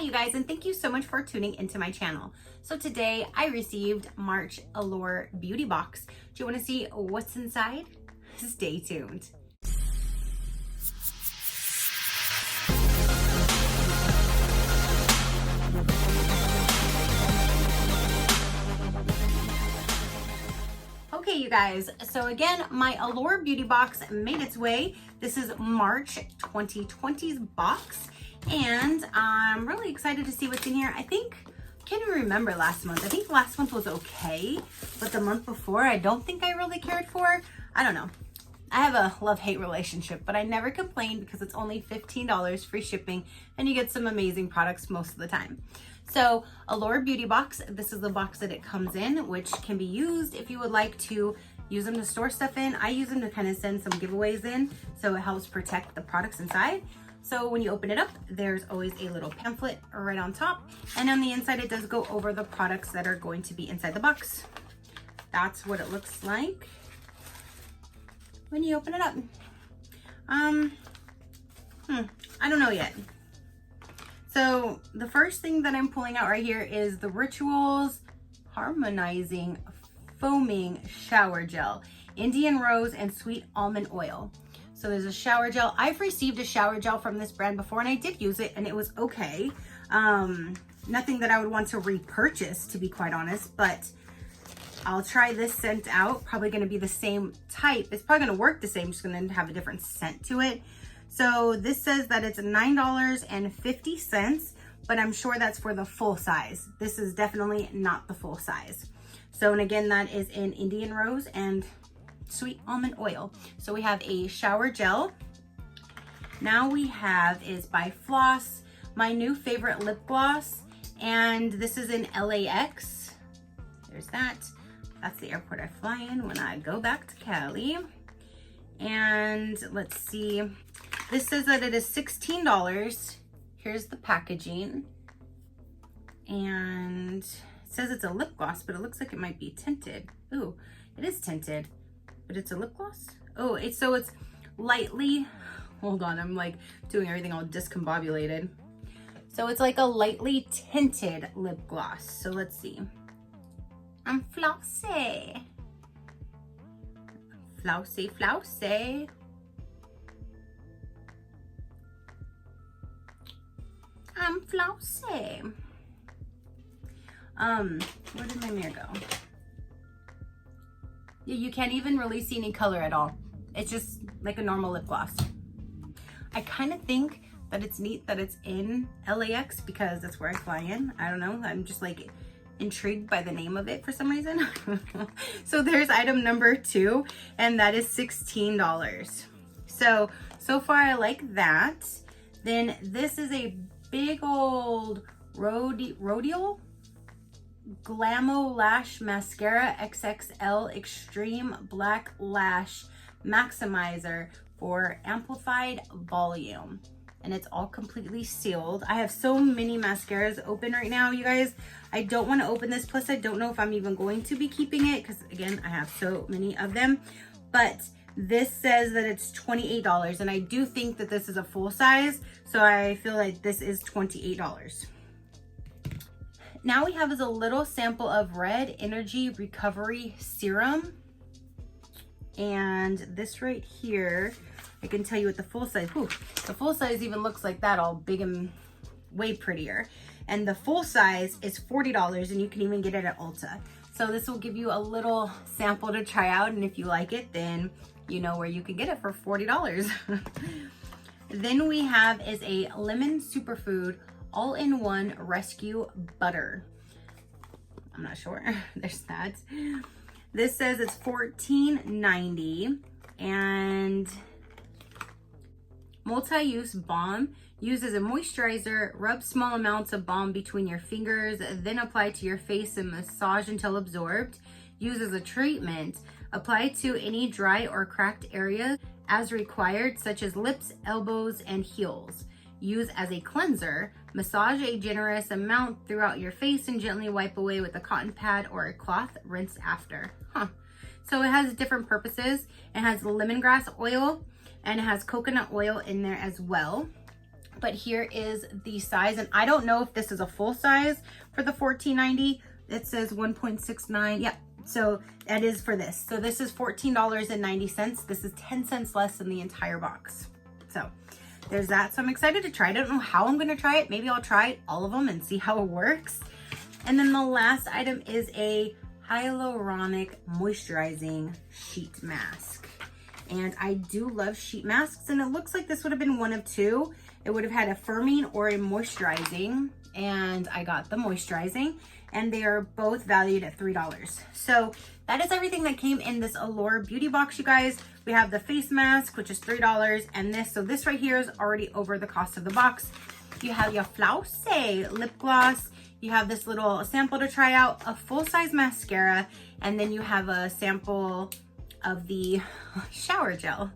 you guys, and thank you so much for tuning into my channel. So today I received March Allure Beauty Box. Do you want to see what's inside? Stay tuned. Okay, you guys, so again, my Allure Beauty Box made its way. This is March 2020's box, and I'm really excited to see what's in here. I can't even remember last month. I think last month was okay, but the month before, I don't think I really cared for. I don't know. I have a love-hate relationship, but I never complain because it's only $15 free shipping, and you get some amazing products most of the time. So Allure Beauty Box, this is the box that it comes in, which can be used if you would like to use them to store stuff in. I use them to kind of send some giveaways in, so it helps protect the products inside. So when you open it up, there's always a little pamphlet right on top, and on the inside it does go over the products that are going to be inside the box. That's what it looks like when you open it up. I don't know yet. So the first thing that I'm pulling out right here is the Rituals Harmonizing Foaming Shower Gel, Indian Rose and Sweet Almond Oil. So there's a shower gel. I've received a shower gel from this brand before, and I did use it and it was okay. Nothing that I would want to repurchase, to be quite honest, but I'll try this scent out. Probably gonna be the same type. It's probably gonna work the same, just gonna have a different scent to it. So this says that it's $9.50, but I'm sure that's for the full size. This is definitely not the full size. So, and again, that is in Indian Rose and Sweet Almond Oil. So we have a shower gel. Now we have is by Floss, my new favorite lip gloss. And this is in LAX. There's that. That's the airport I fly in when I go back to Cali. And let's see. This says that it is $16. Here's the packaging. And it says it's a lip gloss, but it looks like it might be tinted. Ooh, it is tinted, but it's a lip gloss. Oh, it's lightly, hold on, I'm like doing everything all discombobulated. So it's like a lightly tinted lip gloss. So let's see. I'm flossy. Flousy, flousy. I'm flousy. Where did my mirror go? You can't even really see any color at all. It's just like a normal lip gloss. I kind of think that it's neat that it's in LAX because that's where I fly in. I don't know. I'm just like intrigued by the name of it for some reason. So there's item number 2, and that is $16. So far I like that. Then this is a big old Rodial Glamo Lash Mascara XXL Extreme Black Lash Maximizer for amplified volume. And it's all completely sealed. I have so many mascaras open right now, you guys. I don't want to open this, plus I don't know if I'm even going to be keeping it because again, I have so many of them. But this says that it's $28, and I do think that this is a full size, so I feel like this is $28. Now we have is a little sample of Red Energy Recovery Serum. And this right here, I can tell you what the full size, the full size even looks like that, all big and way prettier. And the full size is $40, and you can even get it at Ulta. So this will give you a little sample to try out, and if you like it, then you know where you can get it for $40. Then we have is a Lemon Superfood All-in-One Rescue Butter. I'm not sure. There's that. This says it's $14.90, and multi-use balm. Use as a moisturizer, rub small amounts of balm between your fingers, then apply to your face and massage until absorbed. Use as a treatment. Apply to any dry or cracked areas as required, such as lips, elbows, and heels. Use as a cleanser. Massage a generous amount throughout your face and gently wipe away with a cotton pad or a cloth. Rinse after. So it has different purposes. It has lemongrass oil and it has coconut oil in there as well. But here is the size, and I don't know if this is a full size for the $14.90. It says 1.69. Yep. So that is for this. So this is $14.90. This is 10 cents less than the entire box. So there's that. So I'm excited to try it. I don't know how I'm going to try it. Maybe I'll try all of them and see how it works. And then the last item is a hyaluronic moisturizing sheet mask. And I do love sheet masks, and it looks like this would have been one of two. It would have had a firming or a moisturizing, and I got the moisturizing, and they are both valued at $3. So that is everything that came in this Allure beauty box, you guys. We have the face mask, which is $3, and this. So this right here is already over the cost of the box. You have your Flouse lip gloss. You have this little sample to try out, a full-size mascara, and then you have a sample of the shower gel.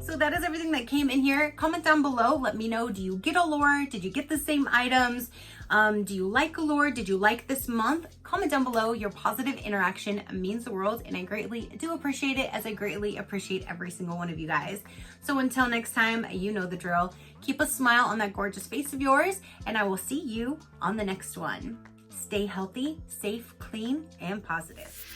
So that is everything that came in here. Comment down below. Let me know, do you get Allure? Did you get the same items? Do you like Allure? Did you like this month? Comment down below. Your positive interaction means the world, and I greatly do appreciate it, as I greatly appreciate every single one of you guys. So until next time, you know the drill. Keep a smile on that gorgeous face of yours, and I will see you on the next one. Stay healthy, safe, clean, and positive.